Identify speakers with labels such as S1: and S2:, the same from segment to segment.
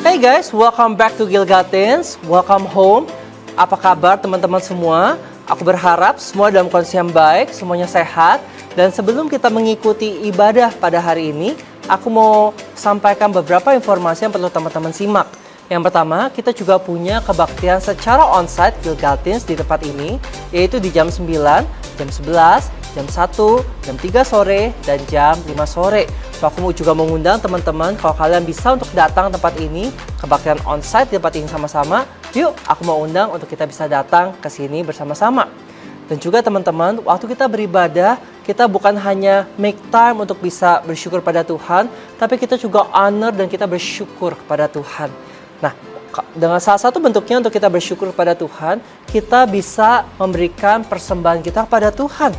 S1: Hey guys, welcome back to Gilgatins. Welcome home. Apa kabar teman-teman semua? Aku berharap semua dalam kondisi yang baik, semuanya sehat. Dan sebelum kita mengikuti ibadah pada hari ini, aku mau sampaikan beberapa informasi yang perlu teman-teman simak. Yang pertama, kita juga punya kebaktian secara onsite Gilgatins di tempat ini, yaitu di jam 9, jam 11, jam 1, jam 3 sore, dan jam 5 sore. So, aku juga mengundang teman-teman kalau kalian bisa untuk datang tempat ini, kebaktian onsite di tempat ini sama-sama, yuk aku mau undang untuk kita bisa datang ke sini bersama-sama. Dan juga teman-teman, waktu kita beribadah, kita bukan hanya make time untuk bisa bersyukur pada Tuhan, tapi kita juga honor dan kita bersyukur kepada Tuhan. Nah, dengan salah satu bentuknya untuk kita bersyukur kepada Tuhan, kita bisa memberikan persembahan kita kepada Tuhan.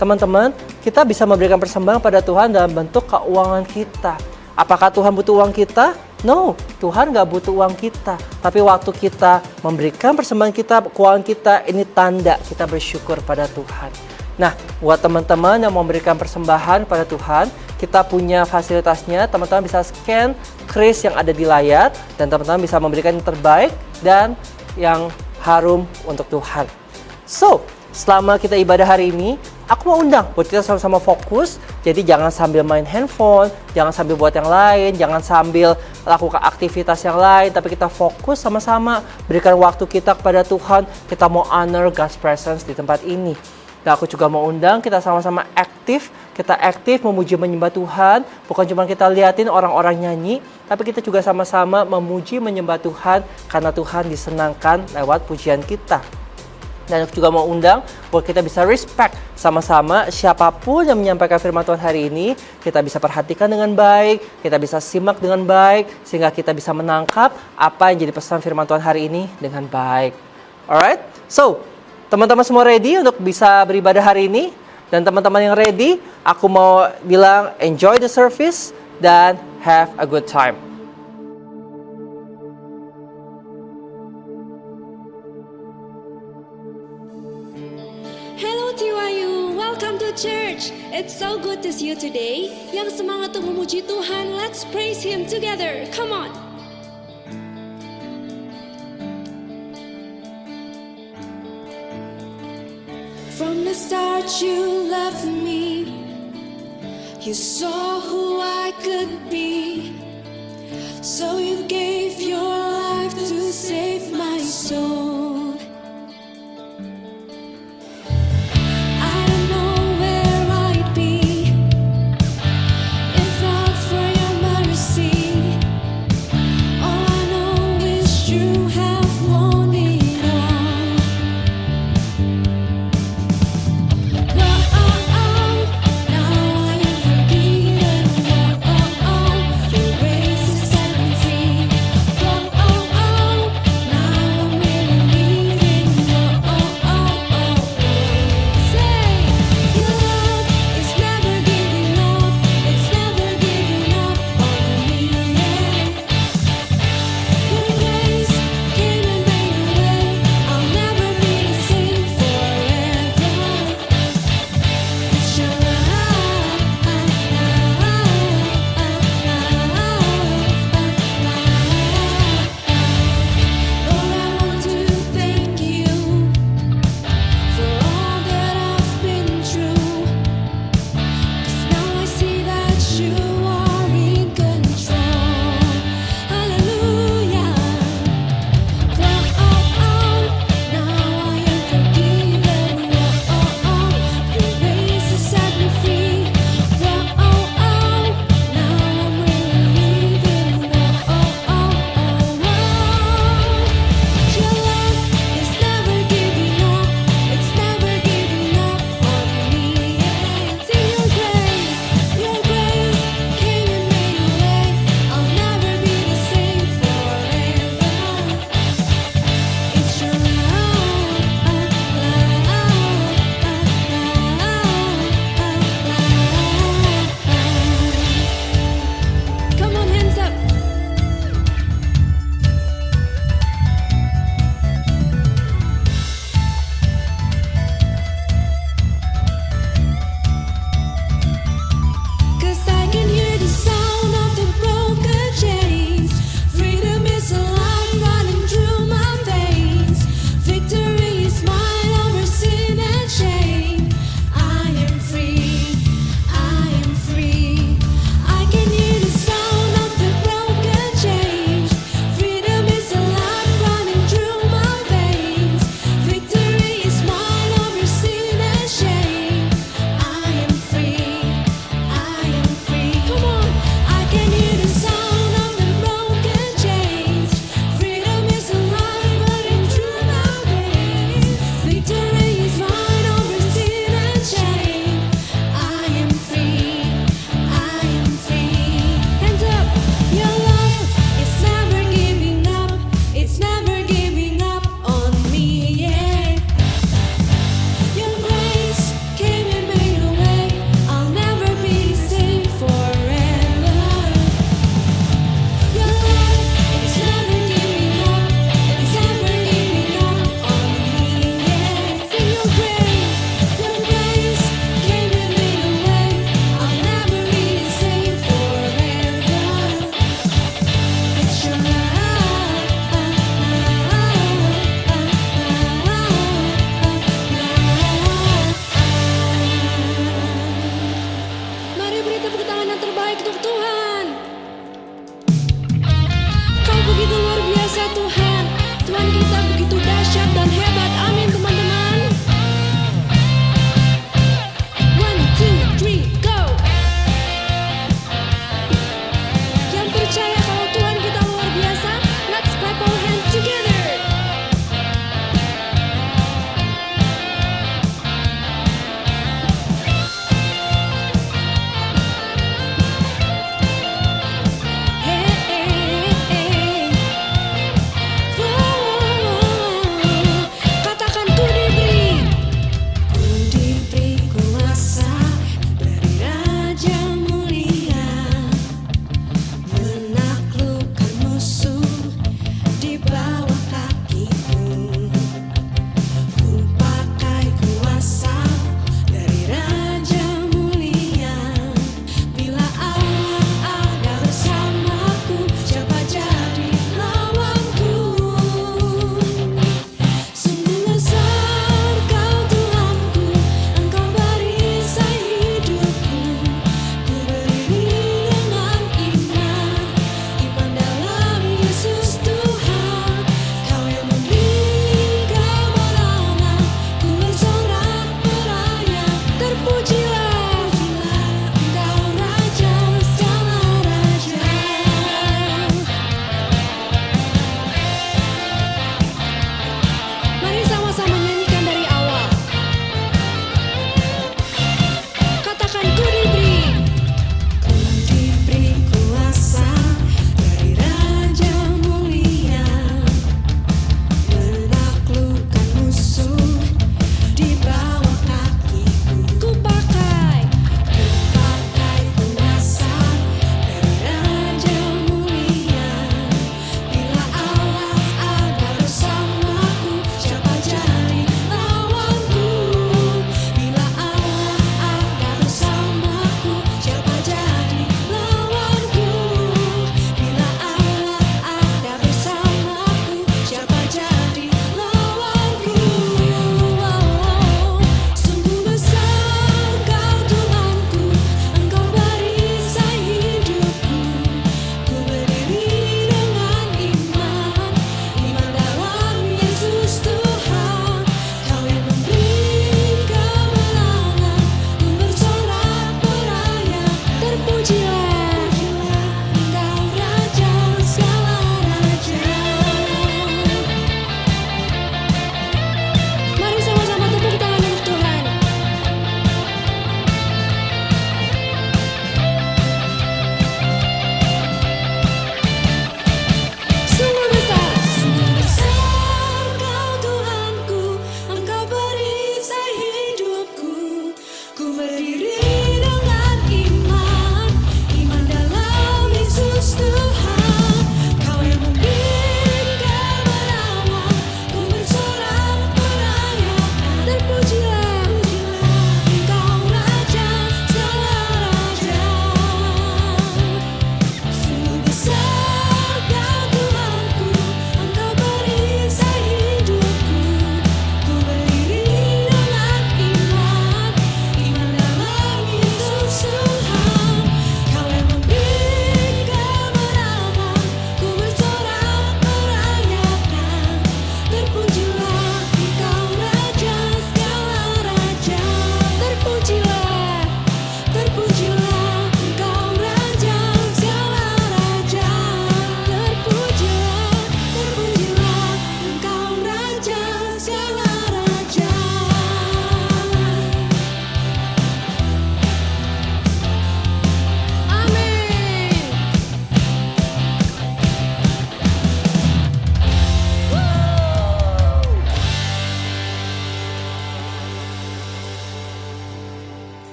S1: Teman-teman, kita bisa memberikan persembahan pada Tuhan dalam bentuk keuangan kita. Apakah Tuhan butuh uang kita? No, Tuhan gak butuh uang kita. Tapi waktu kita memberikan persembahan kita, keuangan kita, ini tanda kita bersyukur pada Tuhan. Nah, buat teman-teman yang mau memberikan persembahan pada Tuhan, kita punya fasilitasnya. Teman-teman bisa scan kris yang ada di layar, dan teman-teman bisa memberikan yang terbaik dan yang harum untuk Tuhan. So, selama kita ibadah hari ini, aku mau undang buat kita sama-sama fokus. Jadi jangan sambil main handphone, jangan sambil buat yang lain, jangan sambil lakukan aktivitas yang lain, tapi kita fokus sama-sama, berikan waktu kita kepada Tuhan. Kita mau honor God's presence di tempat ini. Dan aku juga mau undang kita sama-sama aktif. Kita aktif memuji menyembah Tuhan. Bukan cuma kita liatin orang-orang nyanyi, tapi kita juga sama-sama memuji menyembah Tuhan karena Tuhan disenangkan lewat pujian kita. Dan aku juga mau undang buat kita bisa respect sama-sama siapapun yang menyampaikan firman Tuhan hari ini. Kita bisa perhatikan dengan baik, kita bisa simak dengan baik, sehingga kita bisa menangkap apa yang jadi pesan firman Tuhan hari ini dengan baik. Alright? So, teman-teman semua ready untuk bisa beribadah hari ini? Dan teman-teman yang ready, aku mau bilang enjoy the service dan have a good time.
S2: Hello TYU, welcome to church. It's so good to see you today. Yang semangat untuk memuji Tuhan, let's praise Him together. Come on. From the start you loved me. You saw who I could be. So you gave your life to save my soul. I don't know where I'd be if not for your mercy. All I know is you have won it all. Now I am forgiven. Your grace has set me free. Now I'm really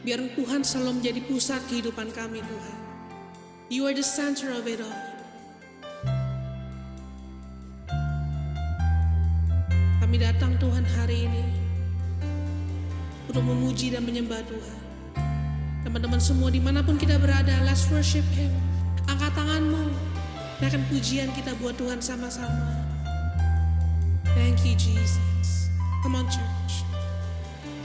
S3: Biar Tuhan selalu menjadi pusat kehidupan kami, Tuhan. You are the center of it all. Kami datang Tuhan hari ini untuk memuji dan menyembah Tuhan. Teman-teman semua dimanapun kita berada, let's worship Him. Angkat tanganmu, naikkan pujian kita buat Tuhan sama-sama. Thank you, Jesus. Come on, church.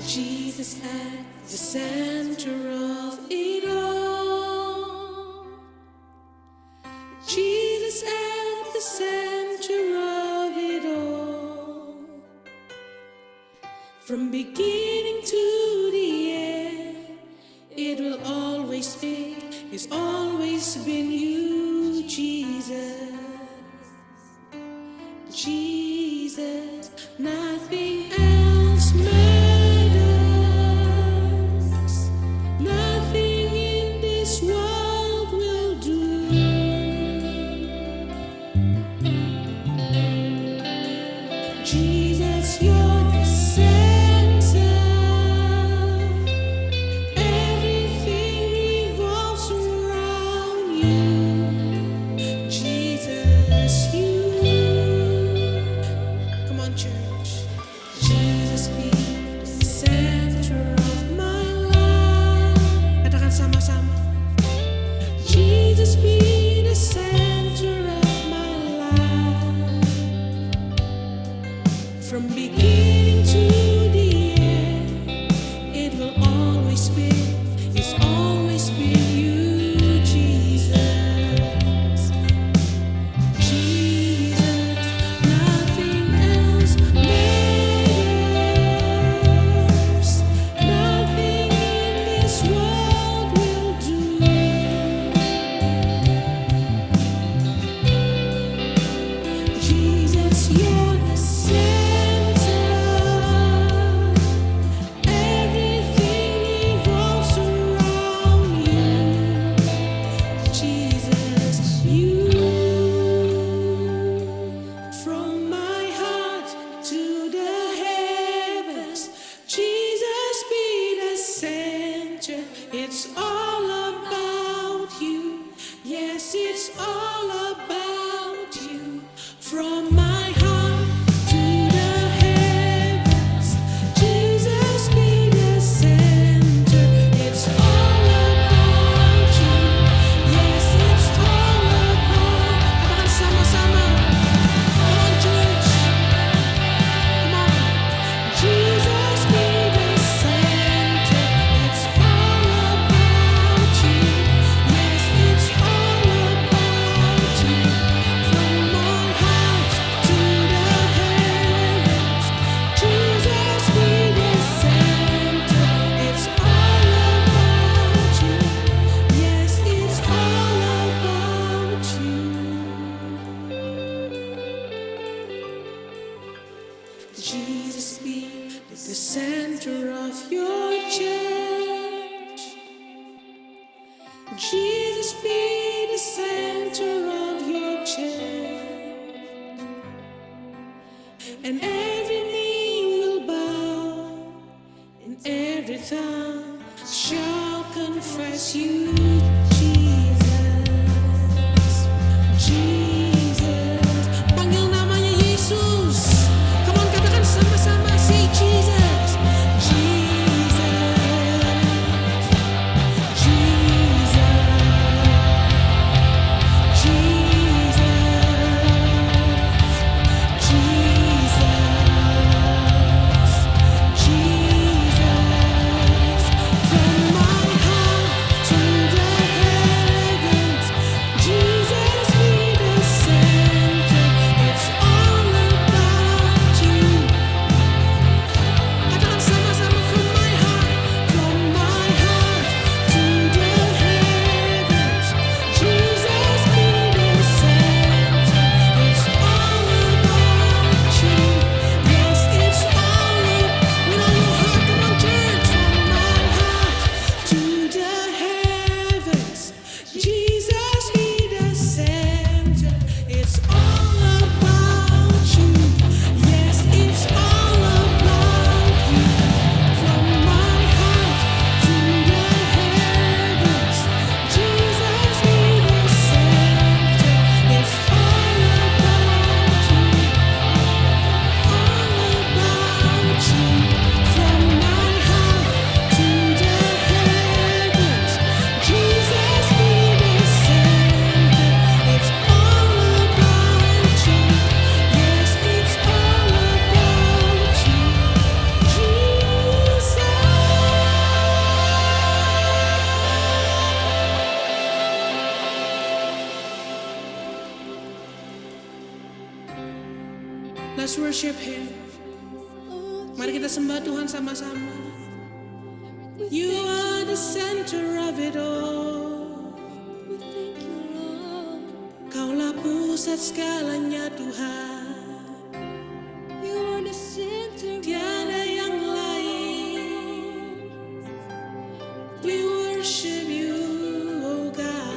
S3: Jesus at the center of it all. Jesus at the center of it all. From beginning to the end, it will always be, it's always been you, Jesus. Jesus, nothing else matters. Nothing in this world will do. Jesus, you're the center. Everything revolves around you. Jesus, you. Come on, church. Jesus be the center of my life. Katakan sama-sama. Jesus be the center of my life. From beginning to the end, it will always be, it's always been you, Jesus. Jesus, nothing else matters. Nothing in this world will do. Jesus, you're the center. Everything revolves around you. Jesus, you. From my heart to the heavens, Jesus be the center. It's all about you. Yes, it's all about you. From my heart to the heavens, Jesus be the center. It's all about you. Yes, it's all about. Katakan sama-sama. Come on, church. Come on. Jesus be the center. It's all about you. Yes, it's all about you. From my heart to the heavens, Jesus be the center. It's all about you. Yes, it's all about you. Jesus be the center of your church. Jesus be the center of your church. And every knee will bow, and every tongue shall confess you, Jesus. Jesus. Panggil namanya Yesus. Come on, katakan sama-sama. Say Jesus. Jesus. Jesus. Let's worship Him. Mari kita sembah Tuhan sama-sama. You are the center of it all. Kaulah pusat segalanya Tuhan.
S2: You are the center.
S3: Tiada yang lain. We worship you, oh God.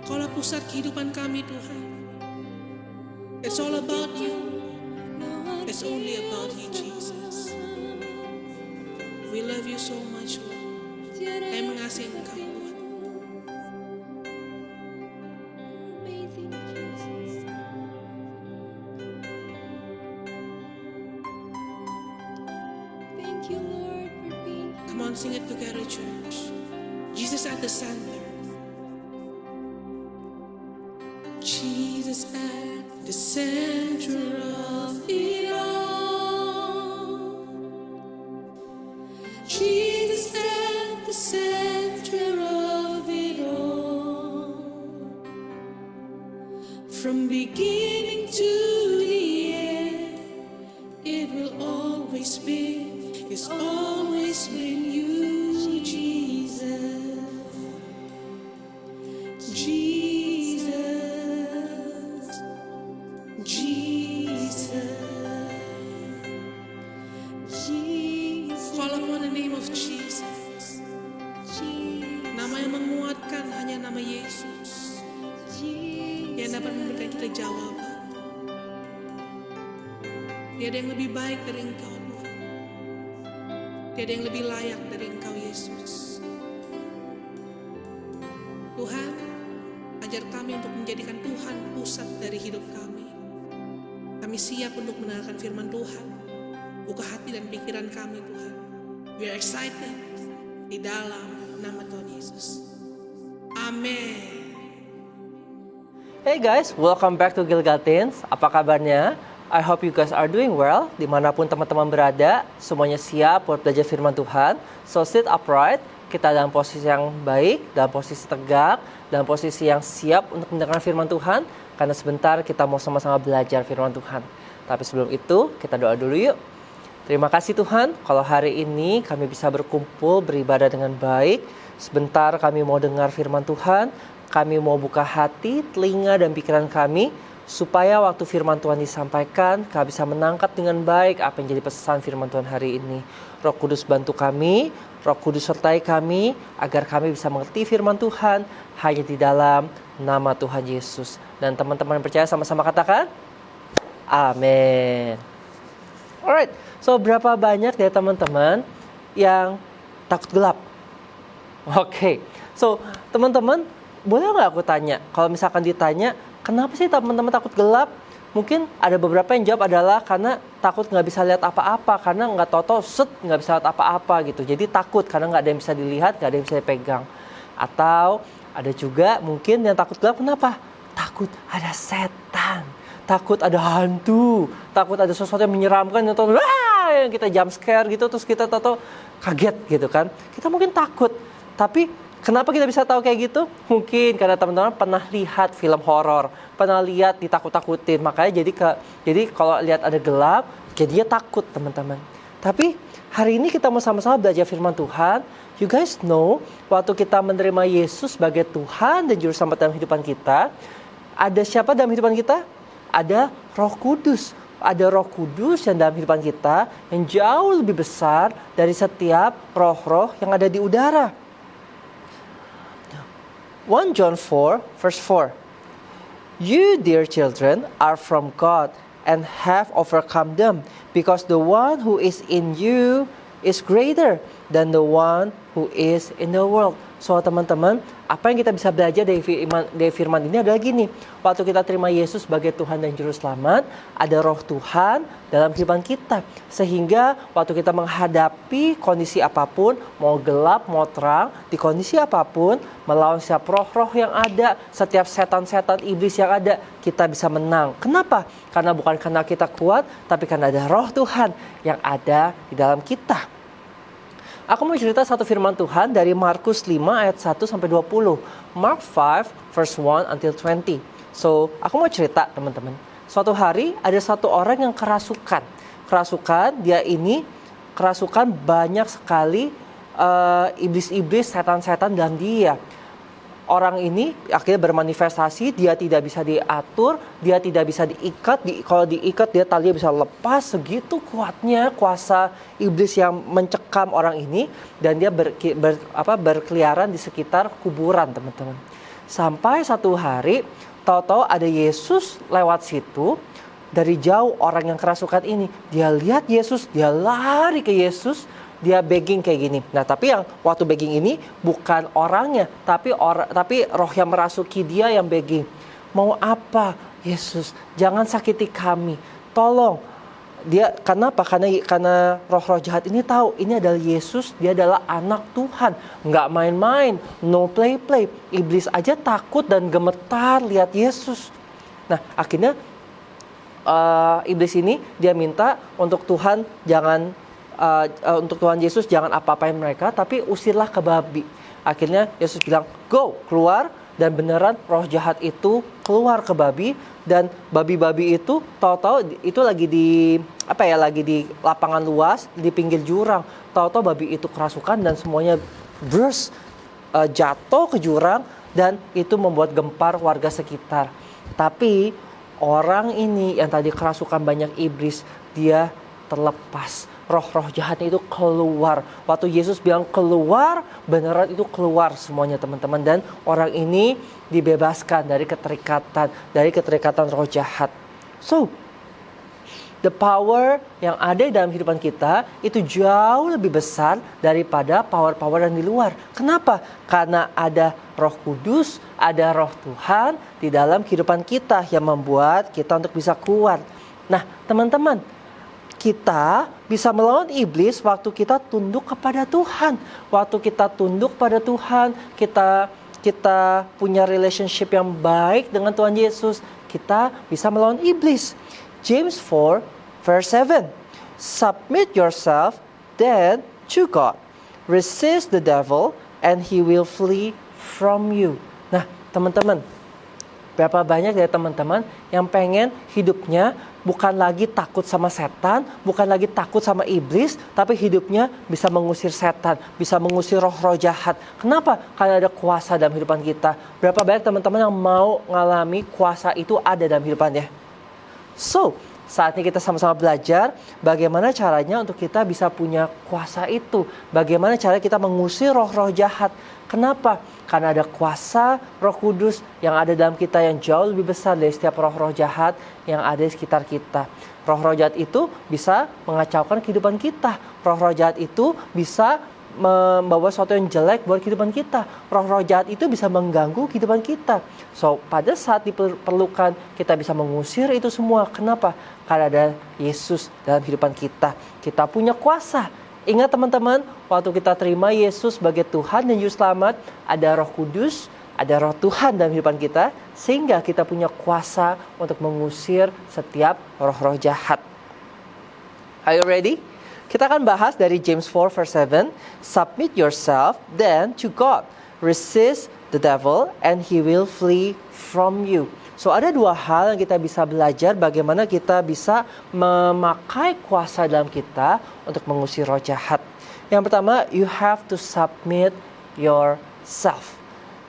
S3: Kaulah pusat kehidupan kami Tuhan. It's all about you. It's only about you, Jesus. We love you so much, Lord. Kami mengasihi Engkau, Tuhan.
S2: Amazing Jesus. Thank you, Lord, for being
S3: Come on, sing it together, church. Jesus at the center. Jesus at the center of it all. Jesus at the center of it all. From beginning to the end, it will always be, it's always been you, Jesus. Jesus. Call upon the name of Jesus. Nama yang menguatkan hanya nama Yesus yang dapat memberikan kita jawaban. Tiada yang lebih baik dari Engkau, Tuhan. Tiada yang lebih layak dari Engkau, Yesus. Tuhan, ajar kami untuk menjadikan Tuhan pusat dari hidup kami. Kami siap untuk mendengarkan firman Tuhan. Buka hati dan pikiran kami, Tuhan. We are excited di dalam nama Tuhan Yesus. Amin.
S1: Hey guys, welcome back to Gilgal Teens. Apa kabarnya? I hope you guys are doing well. Dimanapun teman-teman berada, semuanya siap buat belajar firman Tuhan. So sit upright. Kita dalam posisi yang baik, dalam posisi tegak, dalam posisi yang siap untuk mendengarkan firman Tuhan. Karena sebentar kita mau sama-sama belajar firman Tuhan. Tapi sebelum itu, kita doa dulu yuk. Terima kasih Tuhan, kalau hari ini kami bisa berkumpul, beribadah dengan baik. Sebentar kami mau dengar firman Tuhan, kami mau buka hati, telinga, dan pikiran kami, supaya waktu firman Tuhan disampaikan, kami bisa menangkap dengan baik apa yang jadi pesan firman Tuhan hari ini. Roh Kudus bantu kami, Roh Kudus sertai kami, agar kami bisa mengerti firman Tuhan hanya di dalam nama Tuhan Yesus. Dan teman-teman yang percaya sama-sama katakan, amin. Alright, so berapa banyak dari teman-teman yang takut gelap? Oke, so teman-teman boleh nggak aku tanya? Kalau misalkan ditanya, kenapa sih teman-teman takut gelap? Mungkin ada beberapa yang jawab adalah karena takut nggak bisa lihat apa-apa, karena nggak tahu-tahu nggak bisa lihat apa-apa gitu. Jadi takut karena nggak ada yang bisa dilihat, nggak ada yang bisa dipegang. Atau ada juga mungkin yang takut gelap kenapa? Takut ada setan. Takut ada hantu, takut ada sesuatu yang menyeramkan, yang kita jump scare gitu, terus kita tahu kaget gitu kan. Kita mungkin takut, tapi kenapa kita bisa tahu kayak gitu? Mungkin karena teman-teman pernah lihat film horor, pernah lihat ditakut-takutin, makanya jadi kalau lihat ada gelap, jadinya takut teman-teman. Tapi hari ini kita mau sama-sama belajar firman Tuhan. You guys know, waktu kita menerima Yesus sebagai Tuhan dan Juru Selamat dalam kehidupan kita, ada siapa dalam kehidupan kita? Ada Roh Kudus. Ada Roh Kudus yang dalam kehidupan kita yang jauh lebih besar dari setiap roh-roh yang ada di udara. 1 John 4 verse 4. You, dear children, are from God and have overcome them, because the one who is in you is greater than the one who is in the world. So teman-teman, apa yang kita bisa belajar dari firman ini adalah gini. Waktu kita terima Yesus sebagai Tuhan dan Juru Selamat, ada Roh Tuhan dalam kehidupan kita. Sehingga waktu kita menghadapi kondisi apapun, mau gelap, mau terang, di kondisi apapun, melawan setiap roh-roh yang ada, setiap setan-setan iblis yang ada, kita bisa menang. Kenapa? Karena bukan karena kita kuat, tapi karena ada Roh Tuhan yang ada di dalam kita. Aku mau cerita satu firman Tuhan dari Markus 5 ayat 1 sampai 20. Mark 5 verse 1 until 20. So, aku mau cerita teman-teman. Suatu hari ada satu orang yang kerasukan. Dia ini kerasukan banyak sekali iblis-iblis, setan-setan dalam dia. Orang ini akhirnya bermanifestasi, dia tidak bisa diatur, dia tidak bisa diikat. Kalau diikat dia talinya bisa lepas. Segitu kuatnya kuasa iblis yang mencekam orang ini, dan dia berkeliaran di sekitar kuburan, teman-teman. Sampai satu hari, tahu-tahu ada Yesus lewat situ. Dari jauh orang yang kerasukan ini, dia lihat Yesus, dia lari ke Yesus, dia begging kayak gini. Nah, tapi yang waktu begging ini bukan orangnya, tapi roh yang merasuki dia yang begging. Mau apa, Yesus? Jangan sakiti kami. Tolong. Dia kenapa? Karena roh-roh jahat ini tahu ini adalah Yesus, dia adalah anak Tuhan. Nggak main-main, no play-play. Iblis aja takut dan gemetar lihat Yesus. Nah, akhirnya iblis ini dia minta untuk Tuhan untuk Tuhan Yesus jangan apa-apain mereka, tapi usirlah ke babi. Akhirnya Yesus bilang, go, keluar. Dan beneran roh jahat itu keluar ke babi. Dan babi-babi itu tahu-tahu itu lagi di lapangan luas, di pinggir jurang. Tahu-tahu babi itu kerasukan dan semuanya jatuh ke jurang, dan itu membuat gempar warga sekitar. Tapi orang ini yang tadi kerasukan banyak iblis, dia terlepas. Roh-roh jahatnya itu keluar. Waktu Yesus bilang keluar, beneran itu keluar semuanya, teman-teman. Dan orang ini dibebaskan dari keterikatan roh jahat. So, the power yang ada dalam kehidupan kita itu jauh lebih besar daripada power-power yang di luar. Kenapa? Karena ada Roh Kudus, ada Roh Tuhan di dalam kehidupan kita yang membuat kita untuk bisa kuat. Nah, teman-teman, kita bisa melawan iblis waktu kita tunduk kepada Tuhan. Waktu kita tunduk pada Tuhan, kita punya relationship yang baik dengan Tuhan Yesus, kita bisa melawan iblis. James 4 verse 7. Submit yourself then to God. Resist the devil and he will flee from you. Nah, teman-teman, berapa banyak dari teman-teman yang pengen hidupnya bukan lagi takut sama setan, bukan lagi takut sama iblis, tapi hidupnya bisa mengusir setan, bisa mengusir roh-roh jahat. Kenapa? Karena ada kuasa dalam kehidupan kita. Berapa banyak teman-teman yang mau ngalami kuasa itu ada dalam kehidupannya? So, saatnya kita sama-sama belajar bagaimana caranya untuk kita bisa punya kuasa itu. Bagaimana cara kita mengusir roh-roh jahat. Kenapa? Karena ada kuasa Roh Kudus yang ada dalam kita yang jauh lebih besar dari setiap roh-roh jahat yang ada di sekitar kita. Roh-roh jahat itu bisa mengacaukan kehidupan kita. Roh-roh jahat itu bisa membawa sesuatu yang jelek buat kehidupan kita. Roh-roh jahat itu bisa mengganggu kehidupan kita. So, pada saat diperlukan kita bisa mengusir itu semua. Kenapa? Karena ada Yesus dalam kehidupan kita. Kita punya kuasa. Ingat teman-teman, waktu kita terima Yesus sebagai Tuhan dan Juru Selamat, ada Roh Kudus, ada Roh Tuhan dalam kehidupan kita, sehingga kita punya kuasa untuk mengusir setiap roh-roh jahat. Are you ready? Kita akan bahas dari James 4 verse 7. Submit yourself then to God. Resist the devil and he will flee from you. So, ada dua hal yang kita bisa belajar bagaimana kita bisa memakai kuasa dalam kita untuk mengusir roh jahat. Yang pertama, you have to submit yourself.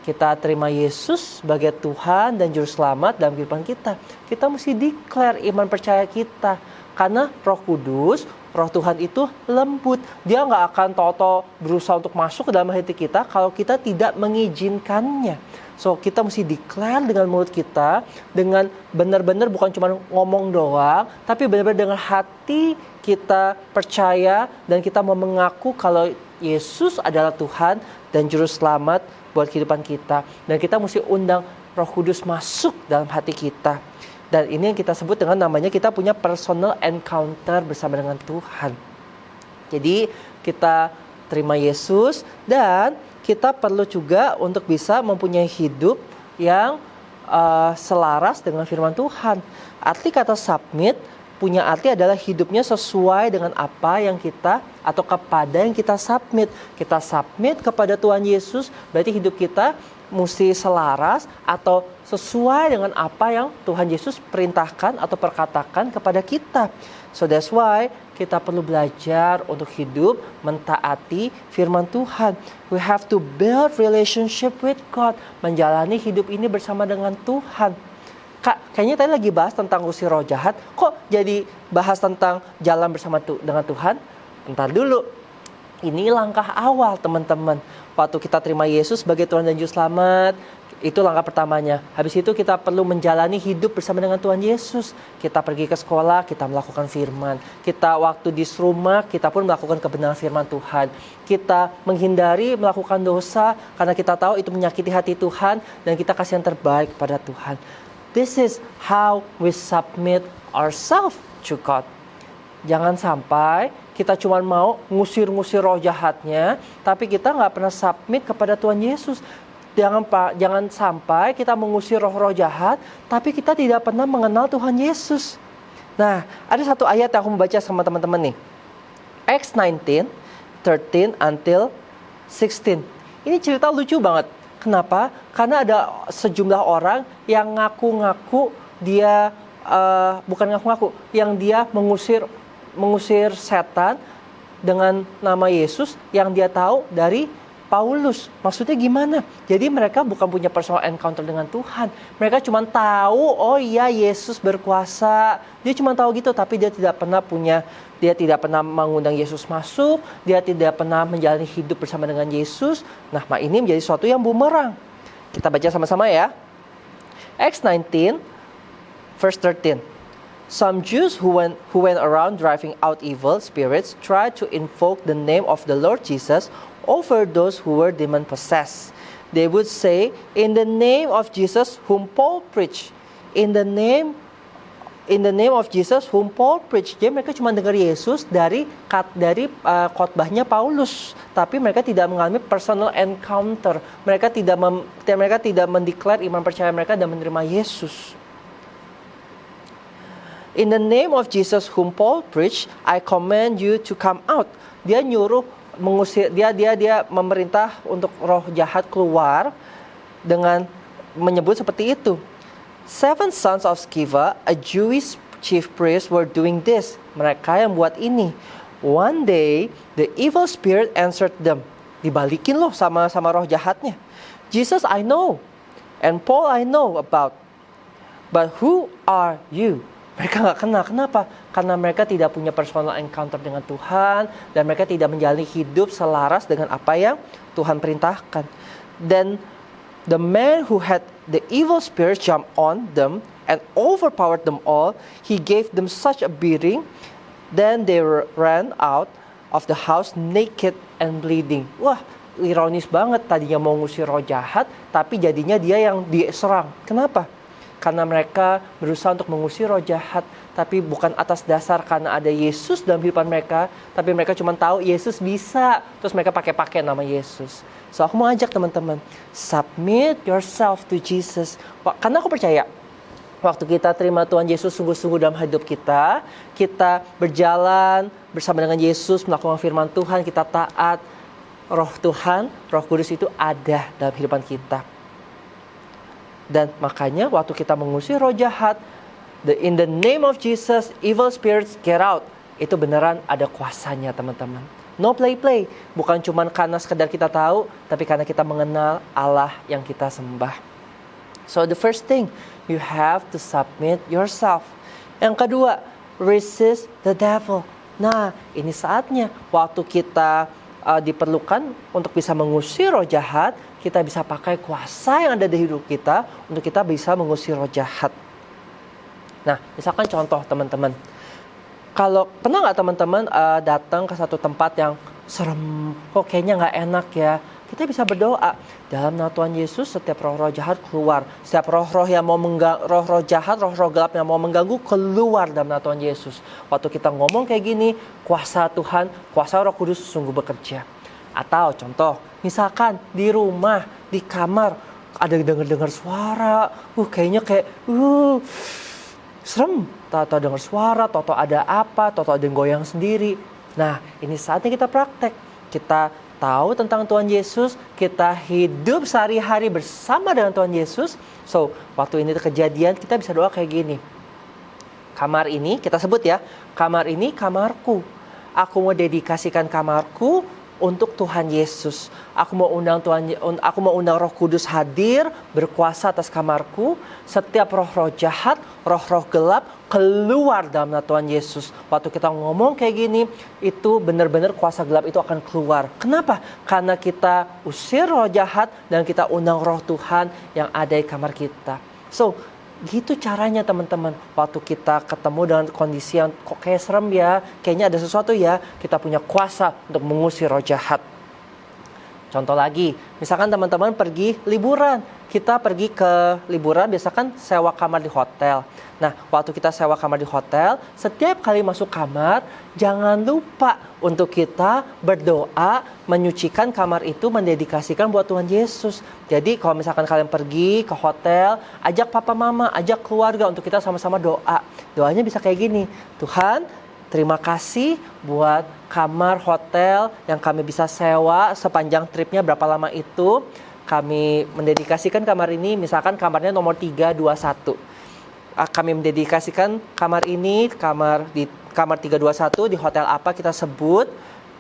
S1: Kita terima Yesus sebagai Tuhan dan Juru Selamat dalam kehidupan kita. Kita mesti declare iman percaya kita. Karena Roh Kudus, Roh Tuhan itu lembut. Dia nggak akan toto berusaha untuk masuk ke dalam hati kita kalau kita tidak mengizinkannya. So, kita mesti declare dengan mulut kita, dengan benar-benar bukan cuma ngomong doang, tapi benar-benar dengan hati kita percaya dan kita mau mengaku kalau Yesus adalah Tuhan dan Juru Selamat buat kehidupan kita. Dan kita mesti undang Roh Kudus masuk dalam hati kita. Dan ini yang kita sebut dengan namanya kita punya personal encounter bersama dengan Tuhan. Jadi kita terima Yesus dan kita perlu juga untuk bisa mempunyai hidup yang selaras dengan firman Tuhan. Arti kata submit punya arti adalah hidupnya sesuai dengan apa yang kita atau kepada yang kita submit. Kita submit kepada Tuhan Yesus, berarti hidup kita mesti selaras atau sesuai dengan apa yang Tuhan Yesus perintahkan atau perkatakan kepada kita. So that's why kita perlu belajar untuk hidup mentaati firman Tuhan. We have to build relationship with God. Menjalani hidup ini bersama dengan Tuhan. Kak, kayaknya tadi lagi bahas tentang usir roh jahat. Kok jadi bahas tentang jalan bersama dengan Tuhan? Bentar dulu. Ini langkah awal teman-teman. Waktu kita terima Yesus sebagai Tuhan dan Juru Selamat, itu langkah pertamanya. Habis itu kita perlu menjalani hidup bersama dengan Tuhan Yesus. Kita pergi ke sekolah, kita melakukan firman. Kita waktu di rumah, kita pun melakukan kebenaran firman Tuhan. Kita menghindari melakukan dosa karena kita tahu itu menyakiti hati Tuhan dan kita kasih yang terbaik kepada Tuhan. This is how we submit ourselves to God. Jangan sampai kita cuma mau ngusir-ngusir roh jahatnya, tapi kita nggak pernah submit kepada Tuhan Yesus. Jangan sampai kita mengusir roh-roh jahat, tapi kita tidak pernah mengenal Tuhan Yesus. Nah, ada satu ayat yang aku mau baca sama teman-teman nih. Acts 19, 13 until 16. Ini cerita lucu banget. Kenapa? Karena ada sejumlah orang yang ngaku-ngaku dia, bukan ngaku-ngaku, yang dia mengusir setan dengan nama Yesus yang dia tahu dari Paulus. Maksudnya gimana? Jadi mereka bukan punya personal encounter dengan Tuhan. Mereka cuma tahu, oh iya Yesus berkuasa. Dia cuma tahu gitu, tapi dia tidak pernah mengundang Yesus masuk. Dia tidak pernah menjalani hidup bersama dengan Yesus. Nah, ini menjadi sesuatu yang bumerang. Kita baca sama-sama ya. Acts 19, verse 13. Some Jews who went around driving out evil spirits tried to invoke the name of the Lord Jesus over those who were demon-possessed. They would say, "In the name of Jesus whom Paul preached." In the name of Jesus whom Paul preached. Jadi mereka cuma dengar Yesus dari khotbahnya Paulus, tapi mereka tidak mengalami personal encounter. Mereka tidak mendeklar iman percaya mereka dan menerima Yesus. In the name of Jesus whom Paul preached, I command you to come out. Dia nyuruh mengusir, dia memerintah untuk roh jahat keluar dengan menyebut seperti itu. 7 sons of Sceva, a Jewish chief priest, were doing this. Mereka yang buat ini. One day, the evil spirit answered them. Dibalikin loh sama roh jahatnya. Jesus I know, and Paul I know about. But who are you? Mereka nggak kenal. Kenapa? Karena mereka tidak punya personal encounter dengan Tuhan dan mereka tidak menjalani hidup selaras dengan apa yang Tuhan perintahkan. Then the man who had the evil spirit jumped on them and overpowered them all. He gave them such a beating. Then they ran out of the house naked and bleeding. Wah, ironis banget. Tadinya mau ngusir roh jahat, tapi jadinya dia yang diserang. Kenapa? Karena mereka berusaha untuk mengusir roh jahat, tapi bukan atas dasar karena ada Yesus dalam kehidupan mereka, tapi mereka cuma tahu Yesus bisa, terus mereka pakai nama Yesus. So aku mau ajak teman-teman, submit yourself to Jesus. Karena aku percaya, waktu kita terima Tuhan Yesus sungguh-sungguh dalam hidup kita berjalan bersama dengan Yesus, melakukan firman Tuhan, kita taat, roh Tuhan, roh kudus itu ada dalam kehidupan kita. Dan makanya waktu kita mengusir roh jahat, in the name of Jesus, evil spirits get out. Itu beneran ada kuasanya teman-teman. No play-play. Bukan cuma karena sekedar kita tahu, tapi karena kita mengenal Allah yang kita sembah. So the first thing, you have to submit yourself. Yang kedua, resist the devil. Nah, ini saatnya waktu kita diperlukan untuk bisa mengusir roh jahat, kita bisa pakai kuasa yang ada di hidup kita untuk kita bisa mengusir roh jahat. Nah, misalkan contoh teman-teman. Kalau pernah nggak teman-teman datang ke satu tempat yang serem, kok kayaknya nggak enak ya? Kita bisa berdoa, dalam nama Tuhan Yesus setiap roh-roh jahat keluar. Setiap roh-roh yang mau roh-roh jahat, roh-roh gelap yang mau mengganggu keluar dalam nama Tuhan Yesus. Waktu kita ngomong kayak gini, kuasa Tuhan, kuasa Roh Kudus sungguh bekerja. Atau contoh, misalkan di rumah, di kamar, ada dengar suara, kayaknya kayak, serem. Tahu-tahu dengar suara, tahu-tahu ada apa, tahu-tahu ada yang goyang sendiri. Nah, ini saatnya kita praktek. Kita tahu tentang Tuhan Yesus, kita hidup sehari-hari bersama dengan Tuhan Yesus. So, waktu ini kejadian, kita bisa doa kayak gini. Kamar ini, kita sebut ya, kamar ini kamarku. Aku mau dedikasikan kamarku untuk Tuhan Yesus. Aku mau undang Roh Kudus hadir, berkuasa atas kamarku. Setiap roh-roh jahat, roh-roh gelap keluar dalam nama Tuhan Yesus. Waktu kita ngomong kayak gini, itu benar-benar kuasa gelap itu akan keluar. Kenapa? Karena kita usir roh jahat dan kita undang roh Tuhan yang ada di kamar kita. So, gitu caranya teman-teman. Waktu kita ketemu dengan kondisi yang kok kayak serem ya, kayaknya ada sesuatu ya, kita punya kuasa untuk mengusir roh jahat. Contoh lagi, misalkan teman-teman pergi liburan. Kita pergi ke liburan, biasa kan sewa kamar di hotel. Nah, waktu kita sewa kamar di hotel, setiap kali masuk kamar, jangan lupa untuk kita berdoa, menyucikan kamar itu, mendedikasikan buat Tuhan Yesus. Jadi kalau misalkan kalian pergi ke hotel, ajak papa mama, ajak keluarga untuk kita sama-sama doa. Doanya bisa kayak gini, Tuhan, terima kasih buat kamar hotel yang kami bisa sewa sepanjang tripnya berapa lama itu. Kami mendedikasikan kamar ini, misalkan kamarnya nomor 321. Kami mendedikasikan kamar ini, kamar 321 di hotel apa kita sebut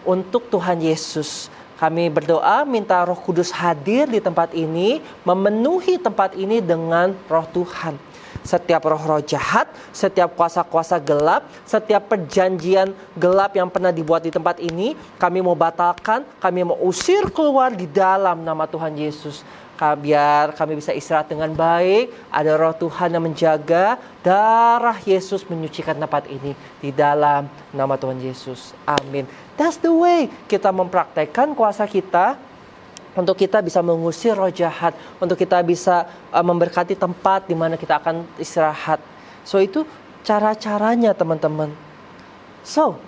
S1: untuk Tuhan Yesus. Kami berdoa minta Roh Kudus hadir di tempat ini, memenuhi tempat ini dengan Roh Tuhan. Setiap roh-roh jahat, setiap kuasa-kuasa gelap, setiap perjanjian gelap yang pernah dibuat di tempat ini, kami mau batalkan, kami mau usir keluar di dalam nama Tuhan Yesus. Biar kami bisa istirahat dengan baik, ada roh Tuhan yang menjaga, darah Yesus menyucikan tempat ini di dalam nama Tuhan Yesus. Amin. That's the way kita mempraktekkan kuasa kita untuk kita bisa mengusir roh jahat, untuk kita bisa memberkati tempat di mana kita akan istirahat. So, itu cara-caranya teman-teman. So,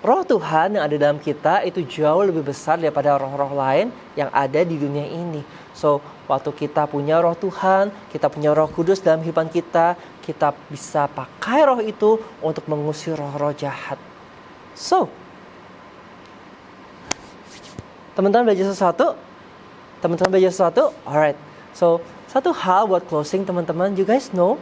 S1: roh Tuhan yang ada dalam kita itu jauh lebih besar daripada roh-roh lain yang ada di dunia ini. So, waktu kita punya roh Tuhan, kita punya Roh Kudus dalam kehidupan kita bisa pakai roh itu untuk mengusir roh-roh jahat. So, teman-teman belajar sesuatu? Alright. So, satu hal buat closing teman-teman. You guys know,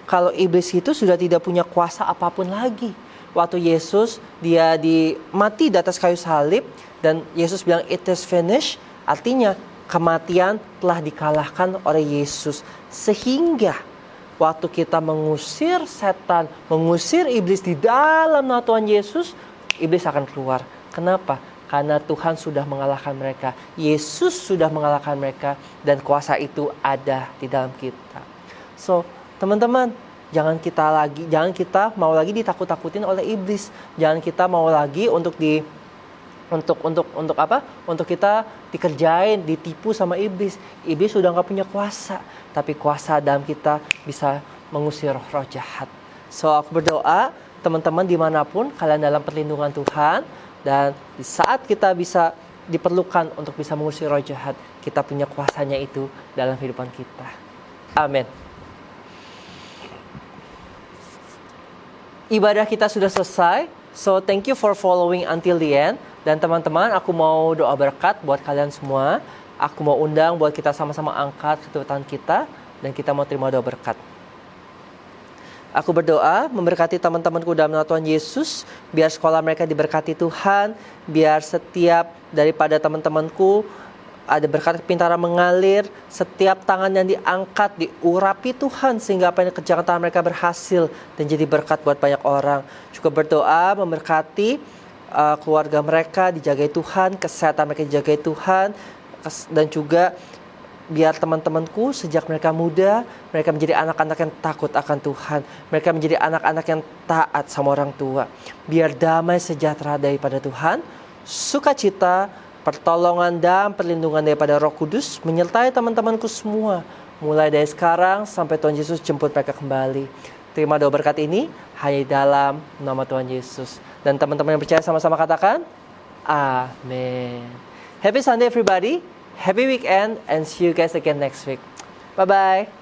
S1: kalau iblis itu sudah tidak punya kuasa apapun lagi. Waktu Yesus, dia mati di atas kayu salib. Dan Yesus bilang, it is finished. Artinya, kematian telah dikalahkan oleh Yesus. Sehingga, waktu kita mengusir setan, mengusir iblis di dalam nama Tuhan Yesus, iblis akan keluar. Kenapa? Karena Tuhan sudah mengalahkan mereka. Yesus sudah mengalahkan mereka. Dan kuasa itu ada di dalam kita. So, teman-teman, jangan kita mau lagi ditakut-takutin oleh iblis. Jangan kita mau lagi untuk kita dikerjain, ditipu sama iblis. Iblis sudah nggak punya kuasa. Tapi kuasa dalam kita bisa mengusir roh-roh jahat. So, aku berdoa, teman-teman dimanapun kalian dalam perlindungan Tuhan. Dan di saat kita bisa diperlukan untuk bisa mengusir roh jahat, kita punya kuasanya itu dalam kehidupan kita. Amin. Ibadah kita sudah selesai. So, thank you for following until the end. Dan teman-teman, aku mau doa berkat buat kalian semua. Aku mau undang buat kita sama-sama angkat kedua tangan kita. Dan kita mau terima doa berkat. Aku berdoa memberkati teman-temanku dalam nama Tuhan Yesus. Biar sekolah mereka diberkati Tuhan. Biar setiap daripada teman-temanku ada berkat kepintaran mengalir. Setiap tangan yang diangkat diurapi Tuhan. Sehingga apa yang dikerjakan tangan mereka berhasil. Dan jadi berkat buat banyak orang. Juga berdoa memberkati keluarga mereka dijagai Tuhan. Kesehatan mereka dijagai Tuhan. Dan juga biar teman-temanku sejak mereka muda, mereka menjadi anak-anak yang takut akan Tuhan. Mereka menjadi anak-anak yang taat sama orang tua. Biar damai sejahtera daripada Tuhan, sukacita, pertolongan dan perlindungan daripada Roh Kudus menyertai teman-temanku semua. Mulai dari sekarang sampai Tuhan Yesus jemput mereka kembali. Terima doa berkat ini hanya dalam nama Tuhan Yesus. Dan teman-teman yang percaya sama-sama katakan, Amin. Happy Sunday everybody. Happy weekend and see you guys again next week. Bye-bye.